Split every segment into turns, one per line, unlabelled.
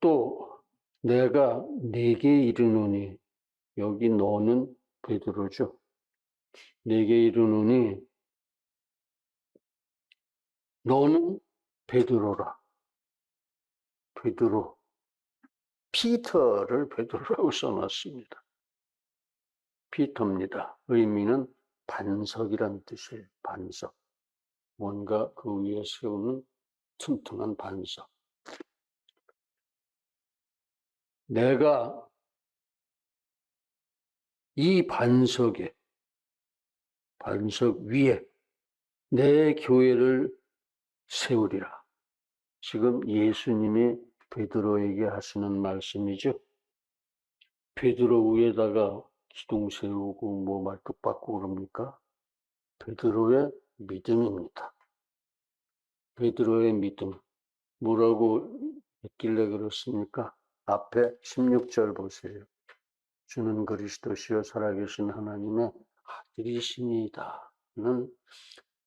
또 내가 네게 이르노니, 여기 너는 베드로죠. 네게 이르노니 너는 베드로라. 베드로. 피터를 베드로라고 써놨습니다. 피터입니다. 의미는 반석이란 뜻이에요. 반석. 뭔가 그 위에 세우는 튼튼한 반석. 내가 이 반석 위에 내 교회를 세우리라. 지금 예수님이 베드로에게 하시는 말씀이죠. 베드로 위에다가 기둥 세우고 뭐 말뚝 박고 그럽니까? 베드로의 믿음입니다. 베드로의 믿음. 뭐라고 했길래 그렇습니까? 앞에 16절 보세요. 주는 그리스도시요 살아계신 하나님의 아들이시니다는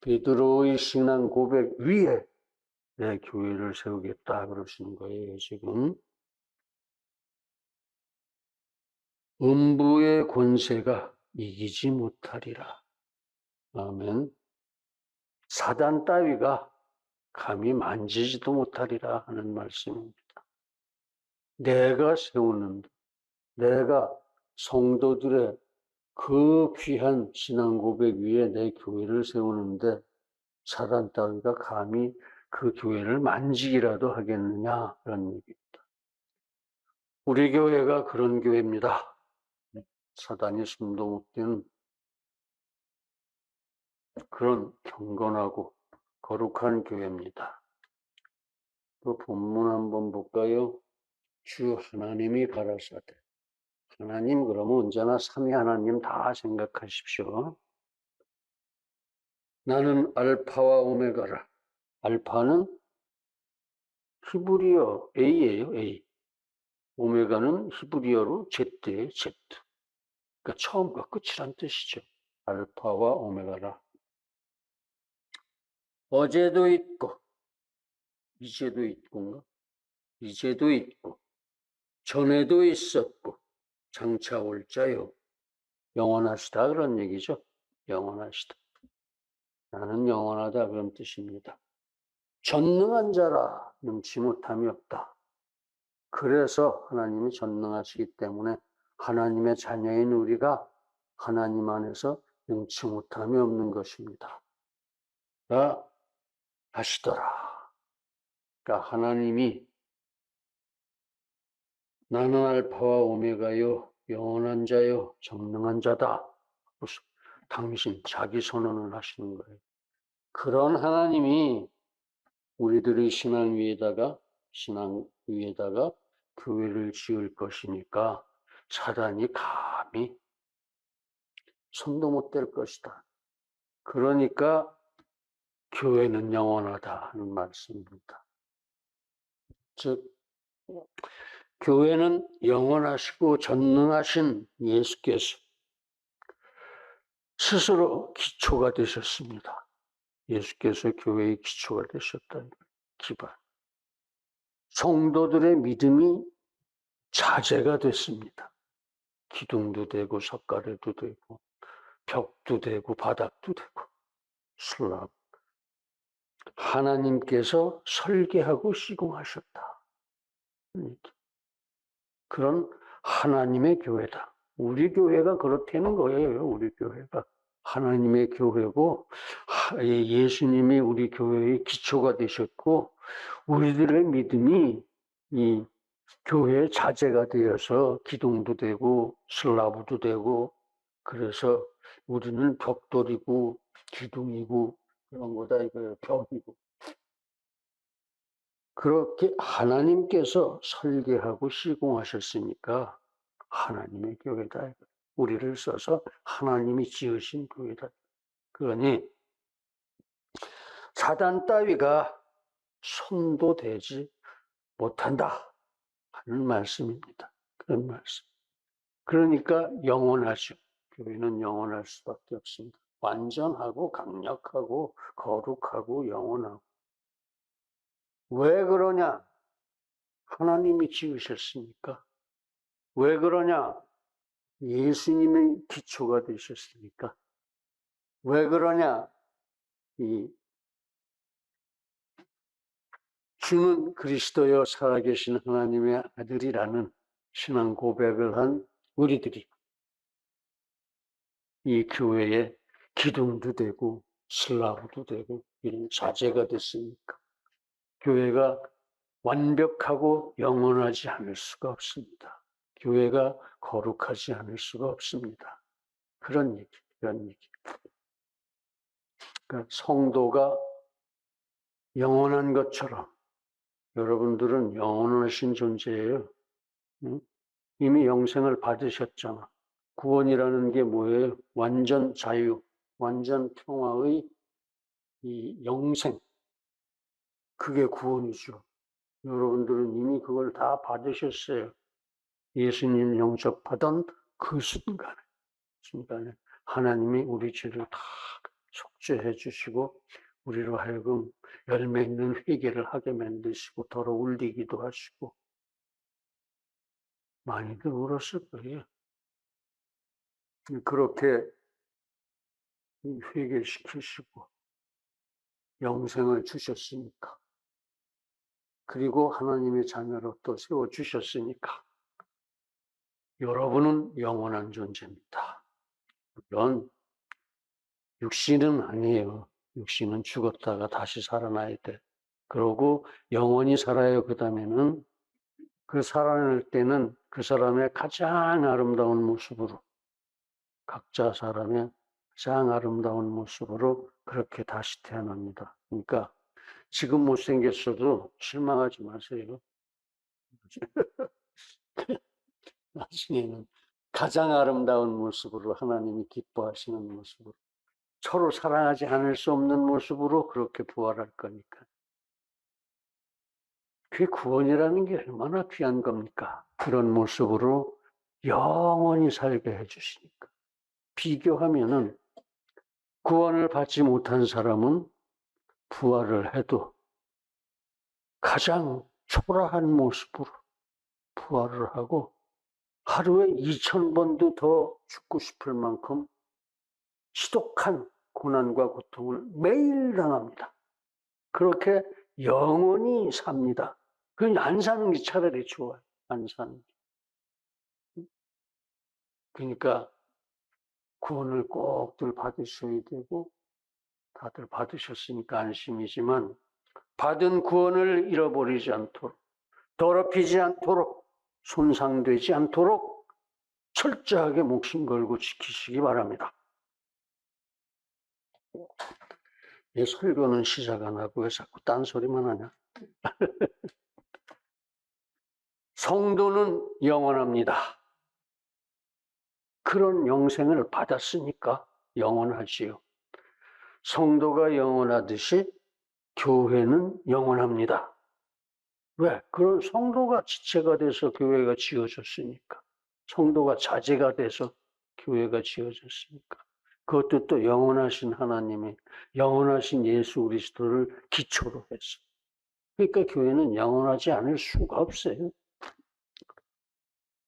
베드로의 신앙 고백 위에 내 교회를 세우겠다 그러시는 거예요. 지금 음부의 권세가 이기지 못하리라. 아멘. 사단 따위가 감히 만지지도 못하리라 하는 말씀입니다. 내가 세우는, 내가 성도들의 그 귀한 신앙 고백 위에 내 교회를 세우는데 사단 따위가 감히 그 교회를 만지기라도 하겠느냐 그런 얘기입니다. 우리 교회가 그런 교회입니다. 사단이 숨도 못 뛰는 그런 경건하고 거룩한 교회입니다. 그 본문 한번 볼까요? 주 하나님이 가라사대. 하나님 그러면 언제나 삼위 하나님 다 생각하십시오. 나는 알파와 오메가라. 알파는 히브리어 A예요, A. 오메가는 히브리어로 Z예요, Z. 그러니까 처음과 끝이란 뜻이죠. 알파와 오메가라. 어제도 있고, 이제도 있고, 이제도 있고, 전에도 있었고, 장차 올 자요. 영원하시다 그런 얘기죠. 영원하시다. 나는 영원하다 그런 뜻입니다. 전능한 자라 능치 못함이 없다. 그래서 하나님이 전능하시기 때문에 하나님의 자녀인 우리가 하나님 안에서 능치 못함이 없는 것입니다. 가 하시더라. 그러니까 하나님이 나는 알파와 오메가요, 영원한 자요, 전능한 자다. 당신 자기 선언을 하시는 거예요. 그런 하나님이 우리들의 신앙 위에다가 교회를 지을 것이니까 사단이 감히 손도 못 댈 것이다. 그러니까 교회는 영원하다 하는 말씀입니다. 즉 교회는 영원하시고 전능하신 예수께서 스스로 기초가 되셨습니다. 예수께서 교회의 기초가 되셨다는 기반. 성도들의 믿음이 자재가 됐습니다. 기둥도 되고 석가래도 되고 벽도 되고 바닥도 되고 슬랍. 하나님께서 설계하고 시공하셨다. 그런 하나님의 교회다. 우리 교회가 그렇다는 거예요. 우리 교회가 하나님의 교회고 예수님이 우리 교회의 기초가 되셨고 우리들의 믿음이 이 교회의 자재가 되어서 기둥도 되고 슬라브도 되고 그래서 우리는 벽돌이고 기둥이고 그런 거다 이거예요. 벽이고. 그렇게 하나님께서 설계하고 시공하셨으니까 하나님의 교회다. 우리를 써서 하나님이 지으신 교회다. 그러니 사단 따위가 손도 대지 못한다 하는 말씀입니다. 그런 말씀. 그러니까 영원하죠. 교회는 영원할 수밖에 없습니다. 완전하고 강력하고 거룩하고 영원하고. 왜 그러냐? 하나님이 지으셨으니까. 왜 그러냐? 예수님의 기초가 되셨으니까. 왜 그러냐? 주는 그리스도여 살아계신 하나님의 아들이라는 신앙 고백을 한 우리들이 이 교회의 기둥도 되고 슬라브도 되고 이런 자재가 됐으니까 교회가 완벽하고 영원하지 않을 수가 없습니다. 교회가 거룩하지 않을 수가 없습니다. 그런 얘기. 그러니까 성도가 영원한 것처럼 여러분들은 영원하신 존재예요. 응? 이미 영생을 받으셨잖아. 구원이라는 게 뭐예요? 완전 자유, 완전 평화의 이 영생. 그게 구원이죠. 여러분들은 이미 그걸 다 받으셨어요. 예수님 영접하던 그 순간에 하나님이 우리 죄를 다 속죄해 주시고 우리로 하여금 열매 있는 회개를 하게 만드시고 더러 울리기도 하시고 많이들 울었을 거예요. 그렇게 회개시키시고 영생을 주셨으니까 그리고 하나님의 자녀로 또 세워주셨으니까 여러분은 영원한 존재입니다. 물론 육신은 아니에요. 육신은 죽었다가 다시 살아나야 돼. 그러고 영원히 살아요. 그 다음에는 그 살아날 때는 그 사람의 가장 아름다운 모습으로 각자 사람의 가장 아름다운 모습으로 그렇게 다시 태어납니다. 그러니까 지금 못생겼어도 실망하지 마세요. 나중에는 가장 아름다운 모습으로 하나님이 기뻐하시는 모습으로 서로 사랑하지 않을 수 없는 모습으로 그렇게 부활할 거니까. 그게 구원이라는 게 얼마나 귀한 겁니까? 그런 모습으로 영원히 살게 해주시니까. 비교하면은 구원을 받지 못한 사람은 부활을 해도 가장 초라한 모습으로 부활을 하고 하루에 2000번도 더 죽고 싶을 만큼 지독한 고난과 고통을 매일 당합니다. 그렇게 영원히 삽니다. 그냥 안 사는 게 차라리 좋아요. 안 사는 게. 그러니까 구원을 꼭들 받으셔야 되고 다들 받으셨으니까 안심이지만 받은 구원을 잃어버리지 않도록 더럽히지 않도록 손상되지 않도록 철저하게 목숨 걸고 지키시기 바랍니다. 이 설교는 시작 안 하고 왜 자꾸 딴소리만 하냐? 성도는 영원합니다. 그런 영생을 받았으니까 영원하지요. 성도가 영원하듯이 교회는 영원합니다. 왜? 그런 성도가 지체가 돼서 교회가 지어졌으니까. 성도가 자제가 돼서 교회가 지어졌으니까. 그것도 또 영원하신 하나님의 영원하신 예수 그리스도를 기초로 해서. 그러니까 교회는 영원하지 않을 수가 없어요.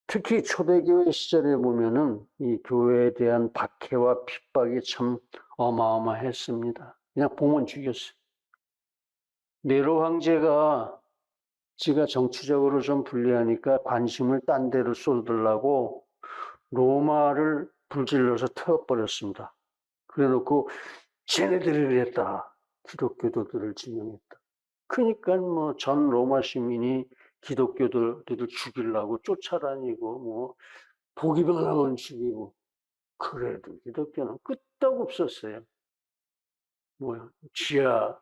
특히 초대교회 시절에 보면은 이 교회에 대한 박해와 핍박이 참 어마어마했습니다. 그냥 보면 죽였어요. 네로 황제가 지가 정치적으로 좀 불리하니까 관심을 딴 데로 쏟으려고 로마를 불질러서 태워버렸습니다. 그래 놓고 쟤네들이 그랬다. 기독교도들을 지명했다. 그러니까 뭐 전 로마 시민이 기독교도들을 죽이려고 쫓아다니고 뭐 보기만 하면 죽이고 그래도 기독교는 끄떡 없었어요. 뭐 지하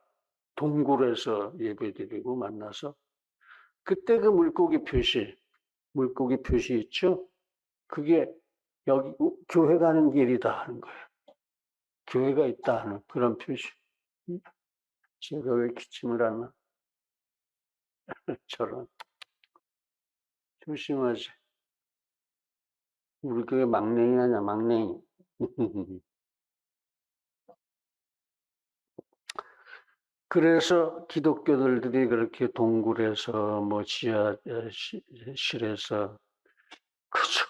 동굴에서 예배드리고 만나서 그때 그 물고기 표시 있죠? 그게 여기 교회 가는 길이다 하는 거예요. 교회가 있다 하는 그런 표시. 제가 왜 기침을 하나? 저런. 조심하지. 우리 교회 망냉이 하냐, 망냉이. 그래서 기독교들이 그렇게 동굴에서 뭐 지하실에서 그저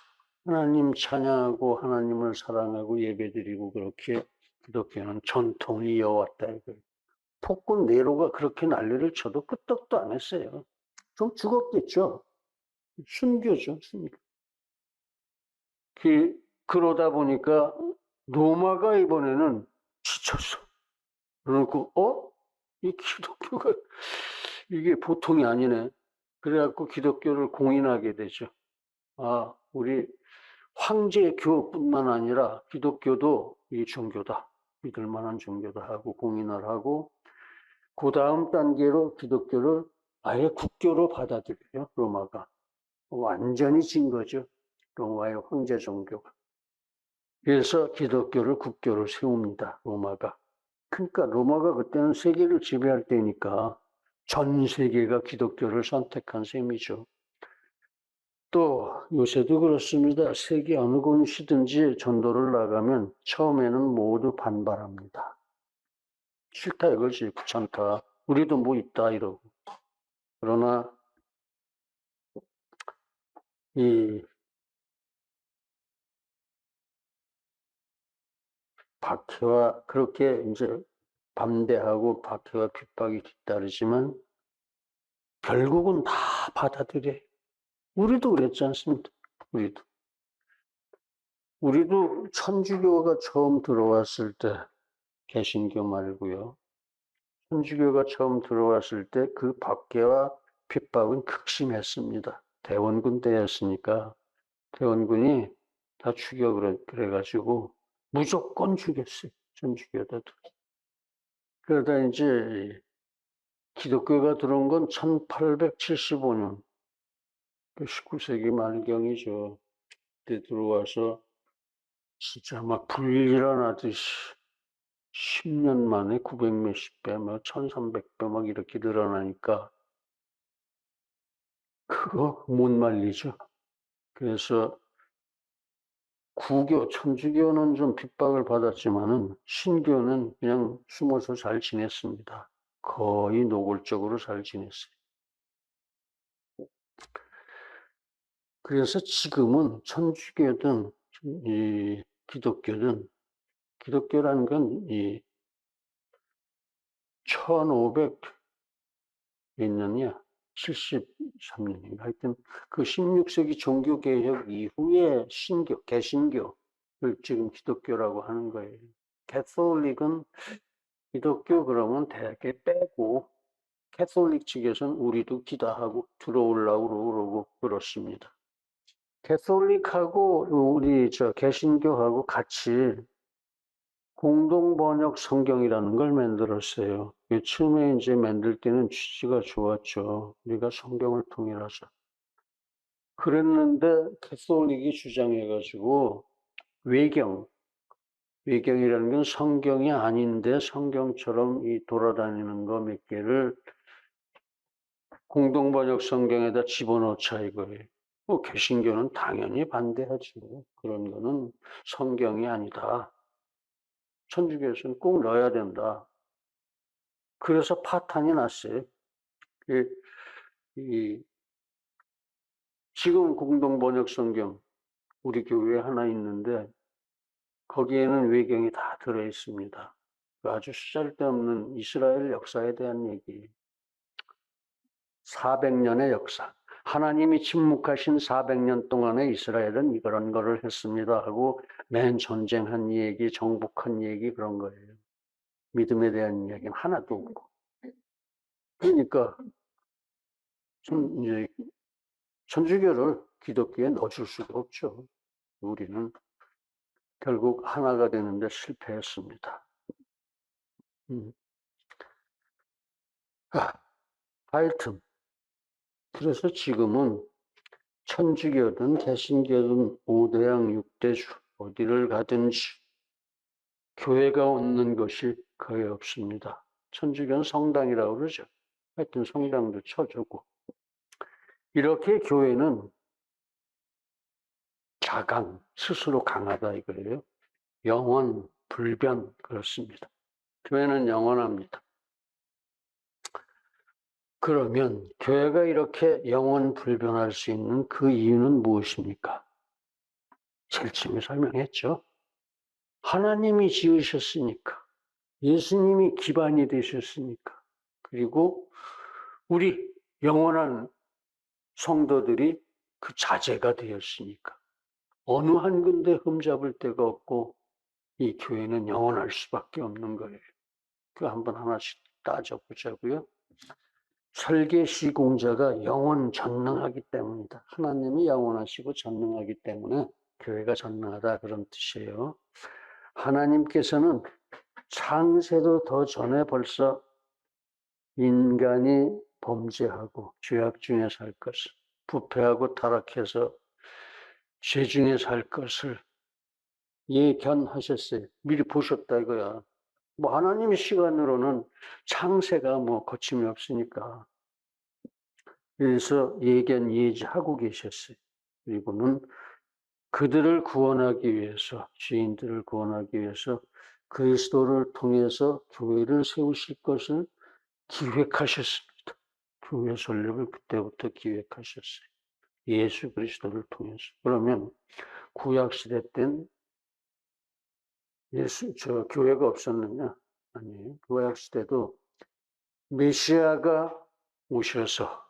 하나님 찬양하고 하나님을 사랑하고 예배드리고 그렇게 기독교는 전통이 이어왔다 이거예요. 폭군 네로가 그렇게 난리를 쳐도 끄떡도 안 했어요. 좀 죽었겠죠. 순교죠, 순교. 그러다 보니까 로마가 이번에는 지쳤어. 그러고, 이 기독교가 이게 보통이 아니네. 그래갖고 기독교를 공인하게 되죠. 아, 우리 황제교뿐만 아니라 기독교도 이 종교다. 믿을 만한 종교다 하고 공인을 하고, 그 다음 단계로 기독교를 아예 국교로 받아들여요, 로마가. 완전히 진 거죠. 로마의 황제 종교가. 그래서 기독교를 국교로 세웁니다, 로마가. 그러니까 로마가 그때는 세계를 지배할 때니까 전 세계가 기독교를 선택한 셈이죠. 또 요새도 그렇습니다. 세계 어느 곳이든지 전도를 나가면 처음에는 모두 반발합니다. 싫다 이거지, 귀찮다. 우리도 뭐 있다 이러고. 그러나 이 박해와 그렇게 이제 반대하고 박해와 핍박이 뒤따르지만 결국은 다 받아들여요. 우리도 그랬지 않습니까? 우리도 천주교가 처음 들어왔을 때 개신교 말고요. 천주교가 처음 들어왔을 때 그 박해와 핍박은 극심했습니다. 대원군 때였으니까 대원군이 다 죽여 그래가지고 무조건 죽였어요. 천주교도. 그러다 이제 기독교가 들어온 건 1875년, 19세기 말경이죠. 그때 들어와서 진짜 막 불일어나듯이 10년 만에 900 몇십 배, 뭐 1300배 막 이렇게 늘어나니까 그거 못 말리죠. 그래서 천주교는 좀 핍박을 받았지만은 신교는 그냥 숨어서 잘 지냈습니다. 거의 노골적으로 잘 지냈어요. 그래서 지금은 천주교든 이 기독교라는 건 이 1500 몇 년이야? 73년인가? 하여튼 그 16세기 종교개혁 이후에 개신교를 지금 기독교라고 하는 거예요. 캐톨릭은 기독교 그러면 대개 빼고 캐톨릭 측에서는 우리도 기도하고 들어오려고 그러고 그렇습니다. 캐톨릭하고 우리 개신교하고 같이 공동번역 성경이라는 걸 만들었어요. 처음에 이제 만들 때는 취지가 좋았죠. 우리가 성경을 통일하자. 그랬는데 캐톨릭이 주장해가지고 외경이라는 건 성경이 아닌데 성경처럼 이 돌아다니는 거 몇 개를 공동번역 성경에다 집어넣자 이거예요. 개신교는 당연히 반대하죠. 그런 거는 성경이 아니다. 천주교에서는 꼭 넣어야 된다. 그래서 파탄이 났어요. 지금 공동번역 성경 우리 교회에 하나 있는데 거기에는 외경이 다 들어 있습니다. 아주 쓰잘데없는 이스라엘 역사에 대한 얘기. 400년의 역사. 하나님이 침묵하신 400년 동안에 이스라엘은 이런 거를 했습니다 하고 맨 전쟁한 얘기, 정복한 얘기 그런 거예요. 믿음에 대한 이야기는 하나도 없고. 그러니까 이제 천주교를 기독교에 넣어줄 수가 없죠. 우리는 결국 하나가 되는데 실패했습니다. 하여튼 그래서 지금은 천주교든 개신교든 5대양 6대주 어디를 가든지 교회가 없는 것이 거의 없습니다. 천주교는 성당이라고 그러죠. 하여튼 성당도 쳐주고 이렇게 교회는 스스로 강하다 이거예요. 영원, 불변 그렇습니다. 교회는 영원합니다. 그러면 교회가 이렇게 영원 불변할 수 있는 그 이유는 무엇입니까? 제일 처음에 설명했죠. 하나님이 지으셨으니까. 예수님이 기반이 되셨으니까. 그리고 우리 영원한 성도들이 그 자재가 되었으니까. 어느 한 군데 흠잡을 데가 없고 이 교회는 영원할 수밖에 없는 거예요. 그 한번 하나씩 따져보자고요. 설계 시공자가 영원 전능하기 때문이다. 하나님이 영원하시고 전능하기 때문에 교회가 전능하다 그런 뜻이에요. 하나님께서는 창세도 더 전에 벌써 인간이 범죄하고 죄악 중에 살 것을, 부패하고 타락해서 죄 중에 살 것을 예견하셨어요. 미리 보셨다 이거야. 뭐 하나님의 시간으로는 창세가 뭐 거침이 없으니까. 그래서 예지하고 계셨어요. 그리고는 그들을 구원하기 위해서, 죄인들을 구원하기 위해서 그리스도를 통해서 교회를 세우실 것을 기획하셨습니다. 교회 설립을 그때부터 기획하셨어요. 예수 그리스도를 통해서. 그러면 구약 시대 땐 교회가 없었느냐? 아니에요. 구약 시대도 메시아가 오셔서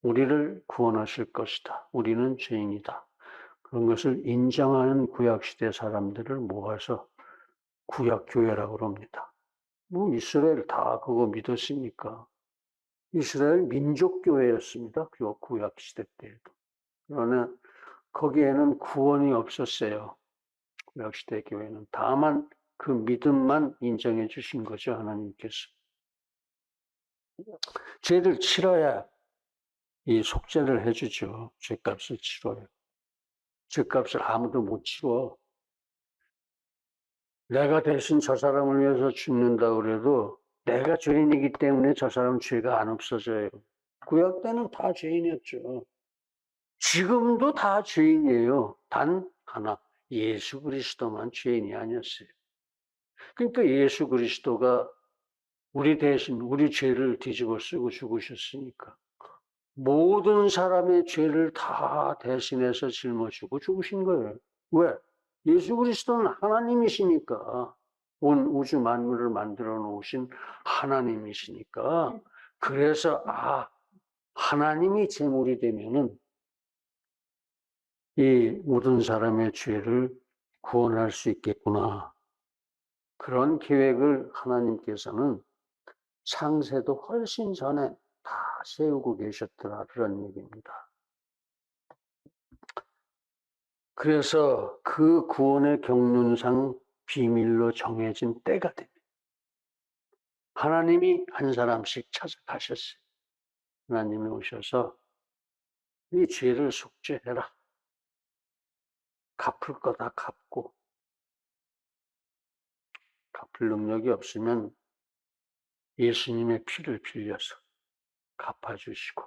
우리를 구원하실 것이다. 우리는 죄인이다. 그런 것을 인정하는 구약시대 사람들을 모아서 구약교회라고 합니다. 뭐 이스라엘 다 그거 믿었으니까. 이스라엘 민족교회였습니다. 구약시대 때에도. 그러나 거기에는 구원이 없었어요. 구약시대 교회는. 다만 그 믿음만 인정해 주신 거죠. 하나님께서. 죄를 치러야 이 속죄를 해주죠. 죄값을 치러요. 죄값을 아무도 못 치러. 내가 대신 저 사람을 위해서 죽는다 그래도 내가 죄인이기 때문에 저 사람 죄가 안 없어져요. 구약 때는 다 죄인이었죠. 지금도 다 죄인이에요. 단 하나, 예수 그리스도만 죄인이 아니었어요. 그러니까 예수 그리스도가 우리 대신 우리 죄를 뒤집어 쓰고 죽으셨으니까 모든 사람의 죄를 다 대신해서 짊어지고 죽으신 거예요. 왜? 예수 그리스도는 하나님이시니까. 온 우주 만물을 만들어 놓으신 하나님이시니까. 그래서 하나님이 제물이 되면은 이 모든 사람의 죄를 구원할 수 있겠구나. 그런 계획을 하나님께서는 창세도 훨씬 전에 다 세우고 계셨더라 그런 얘기입니다. 그래서 그 구원의 경륜상 비밀로 정해진 때가 됩니다. 하나님이 한 사람씩 찾아가셨어요. 하나님이 오셔서 이 죄를 속죄해라. 갚을 거 다 갚고 갚을 능력이 없으면 예수님의 피를 빌려서 갚아주시고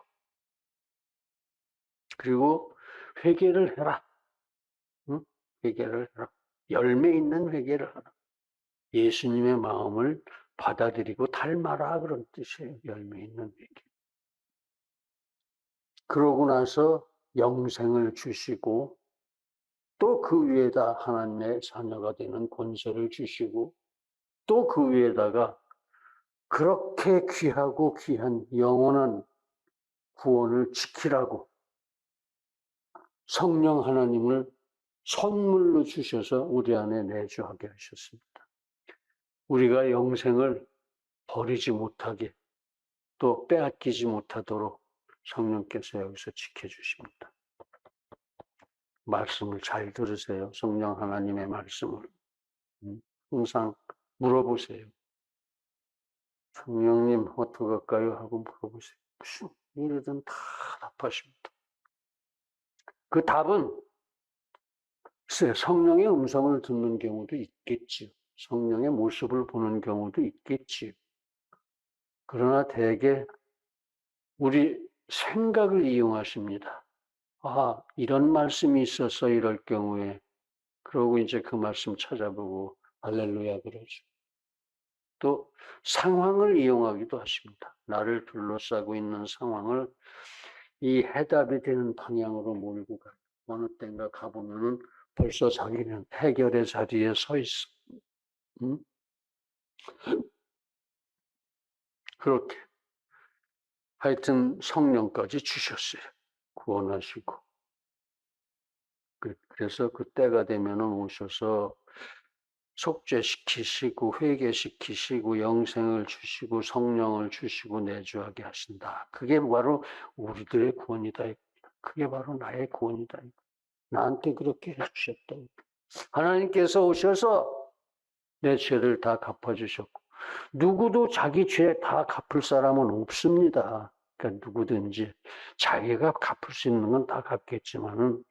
그리고 회개를 해라. 응? 회개를 해라. 열매 있는 회개를 하라. 예수님의 마음을 받아들이고 닮아라 그런 뜻이에요. 열매 있는 회개. 그러고 나서 영생을 주시고 또 그 위에다 하나님의 자녀가 되는 권세를 주시고 또 그 위에다가 그렇게 귀하고 귀한 영원한 구원을 지키라고 성령 하나님을 선물로 주셔서 우리 안에 내주하게 하셨습니다. 우리가 영생을 버리지 못하게 또 빼앗기지 못하도록 성령께서 여기서 지켜주십니다. 말씀을 잘 들으세요. 성령 하나님의 말씀을. 항상 물어보세요. 성령님 어떡할까요? 하고 물어보세요. 무슨 일이든 다 답하십니다. 그 답은 글쎄 성령의 음성을 듣는 경우도 있겠지요. 성령의 모습을 보는 경우도 있겠지요. 그러나 대개 우리 생각을 이용하십니다. 이런 말씀이 있어서 이럴 경우에 그러고 이제 그 말씀 찾아보고 할렐루야 그러죠. 또 상황을 이용하기도 하십니다. 나를 둘러싸고 있는 상황을 이 해답이 되는 방향으로 몰고 가요. 어느 때인가 가보면은 벌써 자기는 해결의 자리에 서 있어. 응? 그렇게 하여튼 성령까지 주셨어요. 구원하시고. 그래서 그 때가 되면은 오셔서 속죄시키시고 회개시키시고 영생을 주시고 성령을 주시고 내주하게 하신다. 그게 바로 우리들의 구원이다. 그게 바로 나의 구원이다. 나한테 그렇게 해주셨다. 하나님께서 오셔서 내 죄를 다 갚아주셨고 누구도 자기 죄 다 갚을 사람은 없습니다. 그러니까 누구든지 자기가 갚을 수 있는 건 다 갚겠지만은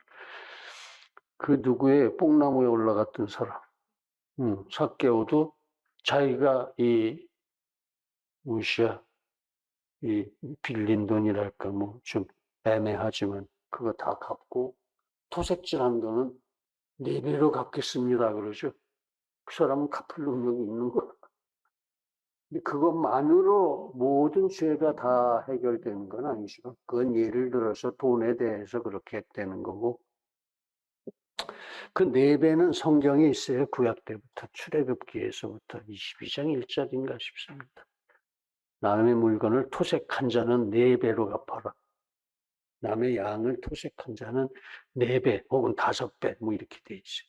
그 누구의 뽕나무에 올라갔던 사람, 삭개오도 자기가 무엇이야, 이 빌린 돈이랄까 뭐 좀 애매하지만 그거 다 갚고 토색질한 돈은 4배로 갚겠습니다 그러죠. 그 사람은 갚을 능력이 있는 거야. 근데 그것만으로 모든 죄가 다 해결되는 건 아니죠. 그건 예를 들어서 돈에 대해서 그렇게 했다는 거고. 그 4배는 성경에 있어요. 구약 때부터 출애굽기에서부터 22장 1절인가 싶습니다. 남의 물건을 토색한 자는 4배로 갚아라. 남의 양을 토색한 자는 4배 혹은 5배 뭐 이렇게 돼 있어요.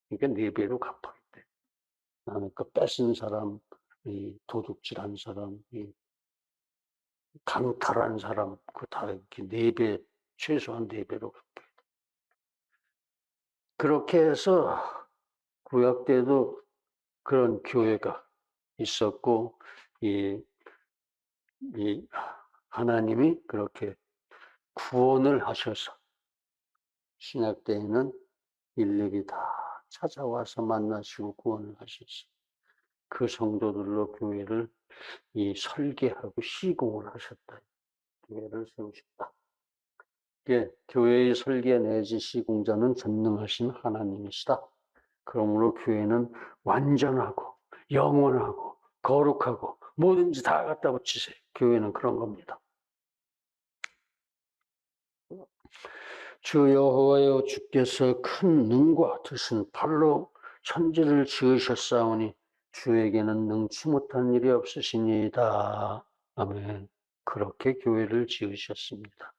그러니까 4배로 갚아야 돼. 남의 거 뺏은 사람, 이 도둑질한 사람, 이 강탈한 사람, 그 다 이렇게 4배, 최소한 4배로 갚아야 돼. 그렇게 해서 구약 때도 그런 교회가 있었고, 이 하나님이 그렇게 구원을 하셔서 신약 때에는 일일이 다 찾아와서 만나시고 구원을 하셨어요. 그 성도들로 교회를 설계하고 시공을 하셨다. 교회를 세우셨다. 예, 교회의 설계 내지 시공자는 전능하신 하나님이시다. 그러므로 교회는 완전하고 영원하고 거룩하고 뭐든지 다 갖다 붙이세요. 교회는 그런 겁니다. 주 여호와여 주께서 큰 능과 드신 팔로 천지를 지으셨사오니 주에게는 능치 못한 일이 없으시니이다. 아멘. 그렇게 교회를 지으셨습니다.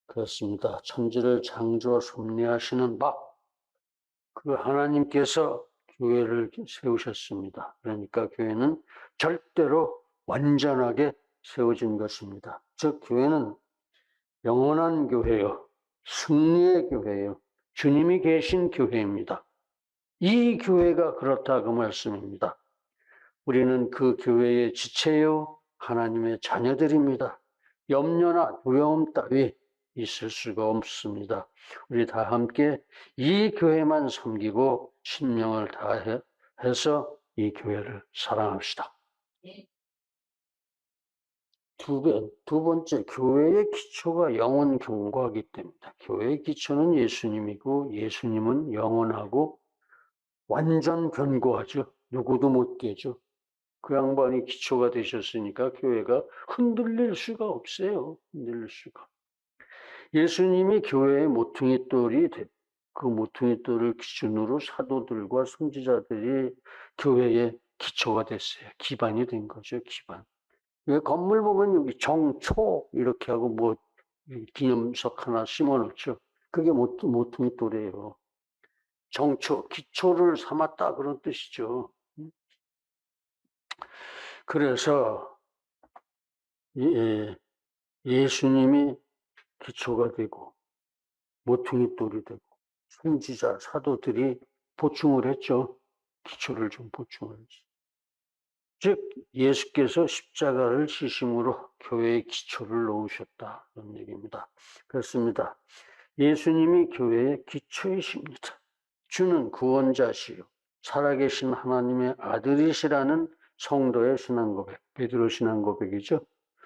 그렇습니다. 천지를 창조하 섭리하시는 그 하나님께서 교회를 세우셨습니다. 그러니까 교회는 절대로 완전하게 세워진 것입니다. 즉 교회는 영원한 교회요, 승리의 교회요, 주님이 계신 교회입니다. 이 교회가 그렇다 그 말씀입니다. 우리는 그 교회의 지체요, 하나님의 자녀들입니다. 염려나 두려움 따위 있을 수가 없습니다. 우리 다 함께 이 교회만 섬기고 신명을 다해서 이 교회를 사랑합시다. 두 번째, 교회의 기초가 영원 견고하기 때문이다. 교회의 기초는 예수님이고 예수님은 영원하고 완전 견고하죠. 누구도 못 깨죠. 그 양반이 기초가 되셨으니까 교회가 흔들릴 수가 없어요. 흔들릴 수가. 예수님이 교회의 모퉁이 돌이 그 모퉁이 돌을 기준으로 사도들과 선지자들이 교회의 기초가 됐어요. 기반이 된 거죠. 기반. 왜 건물 보면 여기 정초 이렇게 하고 뭐 기념석 하나 심어놓죠. 그게 모퉁이 돌이에요. 정초, 기초를 삼았다 그런 뜻이죠. 그래서 예수님이 기초가 되고 모퉁이 돌이 되고 선지자 사도들이 보충을 했죠. 기초를 좀 보충을 했죠. 즉 예수께서 십자가를 지심으로 교회의 기초를 놓으셨다 그런 얘기입니다. 그렇습니다. 예수님이 교회의 기초이십니다. 주는 구원자시요 살아계신 하나님의 아들이시라는 성도의 신앙고백, 베드로 신앙고백이죠.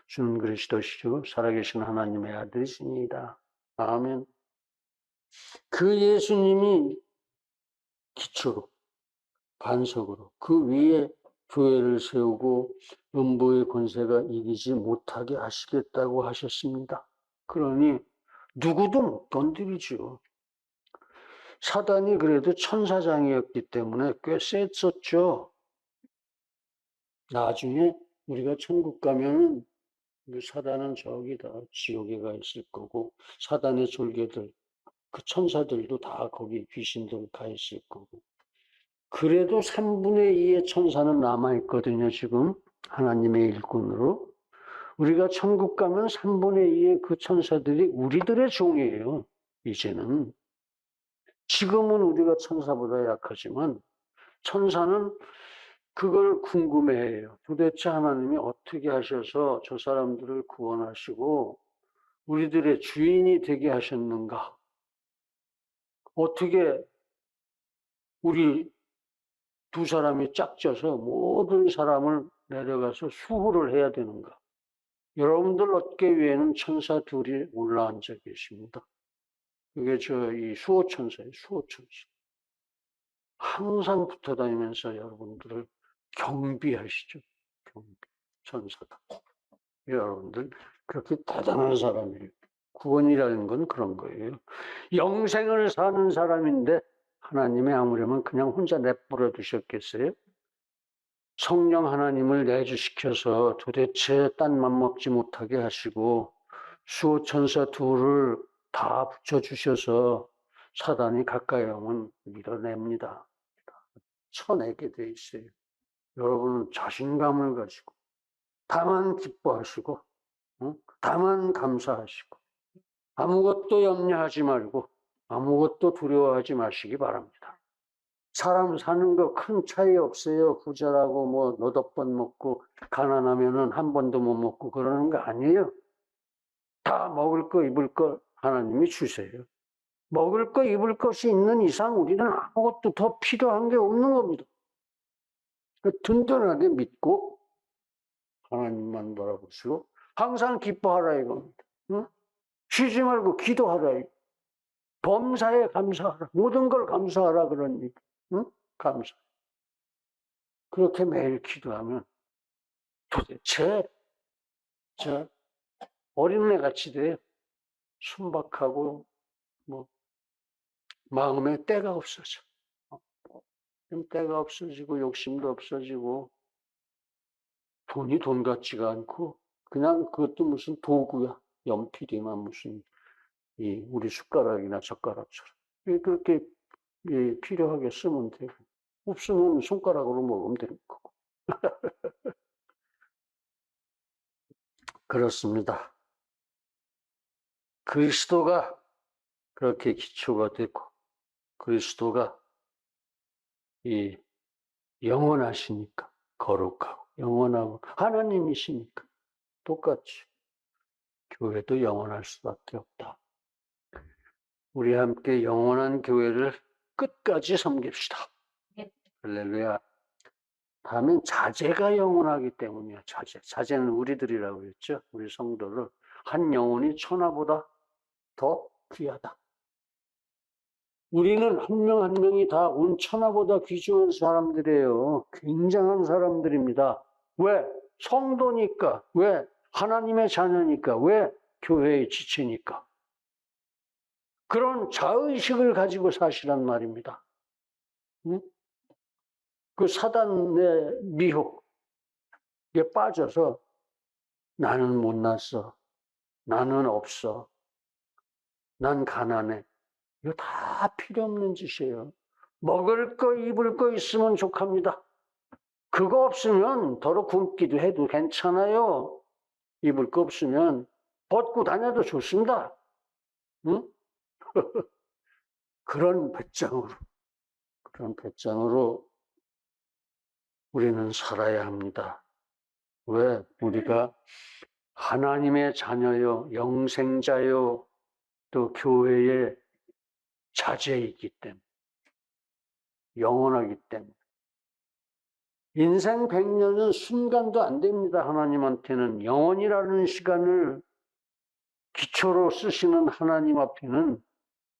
주는 그리스도시요 살아계신 하나님의 아들이십니다. 아멘. 그 예수님이 기초로 반석으로 그 위에 교회를 세우고 음부의 권세가 이기지 못하게 하시겠다고 하셨습니다. 그러니 누구도 못 건드리죠. 사단이 그래도 천사장이었기 때문에 꽤 셌었죠. 나중에 우리가 천국 가면은 사단은 저기다 지옥에 가 있을 거고, 사단의 졸개들, 그 천사들도 다 거기 귀신들 가 있을 거고. 그래도 3분의 2의 천사는 남아있거든요, 지금. 하나님의 일꾼으로. 우리가 천국 가면 3분의 2의 그 천사들이 우리들의 종이에요, 이제는. 지금은 우리가 천사보다 약하지만, 천사는 그걸 궁금해해요. 도대체 하나님이 어떻게 하셔서 저 사람들을 구원하시고, 우리들의 주인이 되게 하셨는가? 어떻게 우리 두 사람이 짝져서 모든 사람을 내려가서 수호를 해야 되는가? 여러분들 어깨 위에는 천사 둘이 올라앉아 계십니다. 그게 이 수호천사예요, 수호천사. 항상 붙어 다니면서 여러분들을 경비하시죠. 경비. 천사가. 여러분들 그렇게 대단한 사람이에요. 구원이라는 건 그런 거예요. 영생을 사는 사람인데 하나님이 아무려면 그냥 혼자 내버려 두셨겠어요? 성령 하나님을 내주시켜서 도대체 딴맘 먹지 못하게 하시고 수호천사 둘을 다 붙여주셔서 사단이 가까이 오면 밀어냅니다. 쳐내게 돼 있어요. 여러분은 자신감을 가지고 다만 기뻐하시고 다만 감사하시고 아무것도 염려하지 말고 아무것도 두려워하지 마시기 바랍니다. 사람 사는 거 큰 차이 없어요. 부자라고 뭐 너덕번 먹고 가난하면은 한 번도 못 먹고 그러는 거 아니에요. 다 먹을 거 입을 거 하나님이 주세요. 먹을 거 입을 것이 있는 이상 우리는 아무것도 더 필요한 게 없는 겁니다. 든든하게 믿고 하나님만 바라보시고 항상 기뻐하라 이겁니다. 응? 쉬지 말고 기도하라. 범사에 감사하라. 모든 걸 감사하라 그런 얘기. 응? 감사. 그렇게 매일 기도하면 도대체 저 어린애 같이 돼요. 순박하고 뭐 마음에 때가 없어져. 때가 없어지고 욕심도 없어지고 돈이 돈 같지가 않고 그냥 그것도 무슨 도구야. 연필이나 무슨 우리 숟가락이나 젓가락처럼 그렇게 필요하게 쓰면 되고 없으면 손가락으로 먹으면 되는 거고. 그렇습니다. 그리스도가 그렇게 기초가 되고 그리스도가 영원하시니까 거룩하고 영원하고 하나님이시니까 똑같이 교회도 영원할 수밖에 없다. 우리 함께 영원한 교회를 끝까지 섬깁시다. 할렐루야. 다음엔 자제가 영원하기 때문이야. 자제는 우리들이라고 했죠. 우리 성도를. 한 영혼이 천하보다 더 귀하다. 우리는 한 명 한 명이 다 온 천하보다 귀중한 사람들이에요. 굉장한 사람들입니다. 왜? 성도니까. 왜? 하나님의 자녀니까. 왜? 교회의 지체니까. 그런 자의식을 가지고 사시란 말입니다. 응? 그 사단의 미혹에 빠져서 나는 못났어. 나는 없어. 난 가난해. 이거 다 필요 없는 짓이에요. 먹을 거, 입을 거 있으면 족합니다. 그거 없으면 더러 굶기도 해도 괜찮아요. 입을 거 없으면 벗고 다녀도 좋습니다. 응? 그런 배짱으로 우리는 살아야 합니다. 왜? 우리가 하나님의 자녀요, 영생자요, 또 교회의 자제이기 때문에, 영원하기 때문에. 인생 100년은 순간도 안 됩니다. 하나님한테는 영원이라는 시간을 기초로 쓰시는 하나님 앞에는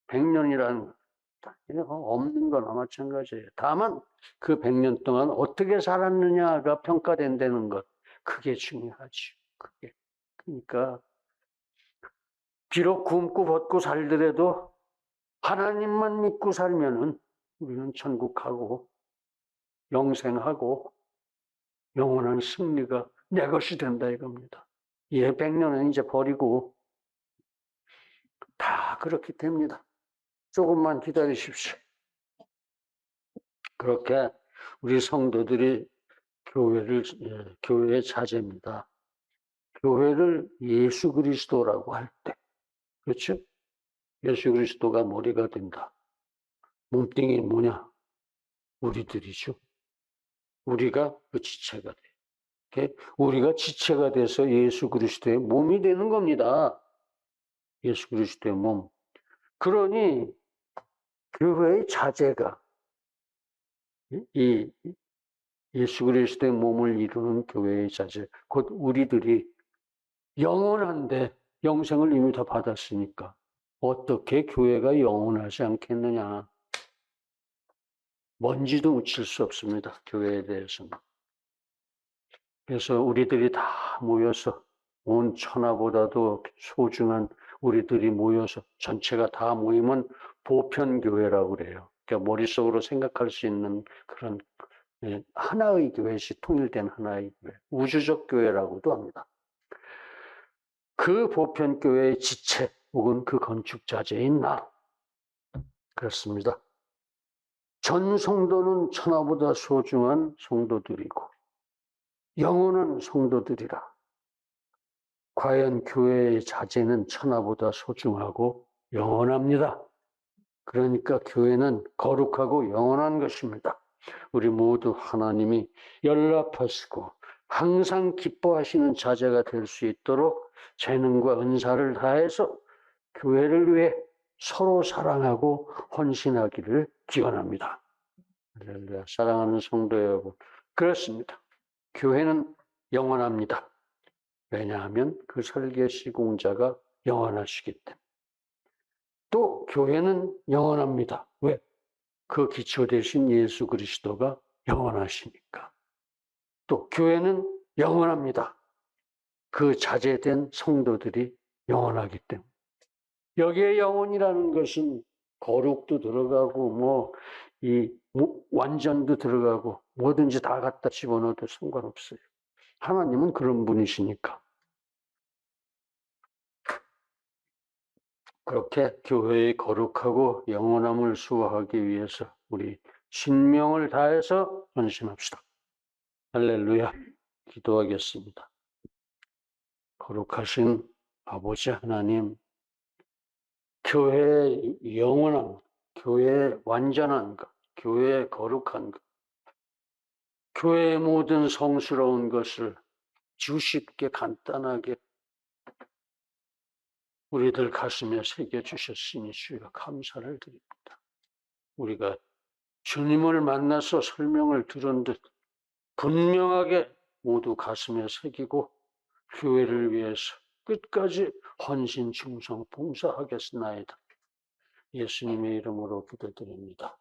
100년이라는 없습니다. 없는 거나 마찬가지예요. 다만 그 100년 동안 어떻게 살았느냐가 평가된다는 것, 그게 중요하죠. 그게. 그러니까 비록 굶고 벗고 살더라도 하나님만 믿고 살면은 우리는 천국 가고 영생하고 영원한 승리가 내 것이 된다 이겁니다. 100년은 이제 버리고 다 그렇게 됩니다. 조금만 기다리십시오. 그렇게 우리 성도들이 교회의 자제입니다. 교회를 예수 그리스도라고 할 때, 그렇죠? 예수 그리스도가 머리가 된다. 몸뚱이 뭐냐? 우리들이죠. 우리가 그 지체가 돼. 우리가 지체가 돼서 예수 그리스도의 몸이 되는 겁니다. 예수 그리스도의 몸. 그러니 교회의 자제가 이 예수 그리스도의 몸을 이루는 교회의 자제, 곧 우리들이 영원한데 영생을 이미 다 받았으니까 어떻게 교회가 영원하지 않겠느냐. 먼지도 묻힐 수 없습니다. 교회에 대해서는. 그래서 우리들이 다 모여서 온 천하보다도 소중한 우리들이 모여서 전체가 다 모이면 보편교회라고 그래요. 그러니까 머릿속으로 생각할 수 있는 그런 하나의 교회씩 통일된 하나의 교회, 우주적 교회라고도 합니다. 그 보편교회의 지체 혹은 그 건축자재인 나, 그렇습니다. 전 성도는 천하보다 소중한 성도들이고 영원한 성도들이라. 과연 교회의 자재는 천하보다 소중하고 영원합니다. 그러니까 교회는 거룩하고 영원한 것입니다. 우리 모두 하나님이 연락하시고 항상 기뻐하시는 자제가 될 수 있도록 재능과 은사를 다해서 교회를 위해 서로 사랑하고 헌신하기를 기원합니다. 할렐루야. 사랑하는 성도 여러분, 그렇습니다. 교회는 영원합니다. 왜냐하면 그 설계 시공자가 영원하시기 때문에. 또 교회는 영원합니다. 왜? 그 기초 되신 예수 그리스도가 영원하시니까. 또 교회는 영원합니다. 그 자제된 성도들이 영원하기 때문에. 여기에 영원이라는 것은 거룩도 들어가고 완전도 들어가고 뭐든지 다 갖다 집어넣어도 상관없어요. 하나님은 그런 분이시니까. 그렇게 교회의 거룩하고 영원함을 수호하기 위해서 우리 신명을 다해서 헌신합시다. 할렐루야. 기도하겠습니다. 거룩하신 아버지 하나님, 교회의 영원함, 교회의 완전한 것, 교회의 거룩한 것, 교회의 모든 성스러운 것을 주쉽게 간단하게 우리들 가슴에 새겨주셨으니 주여 감사를 드립니다. 우리가 주님을 만나서 설명을 들은 듯 분명하게 모두 가슴에 새기고 교회를 위해서 끝까지 헌신 충성 봉사하겠나이다. 예수님의 이름으로 기도드립니다.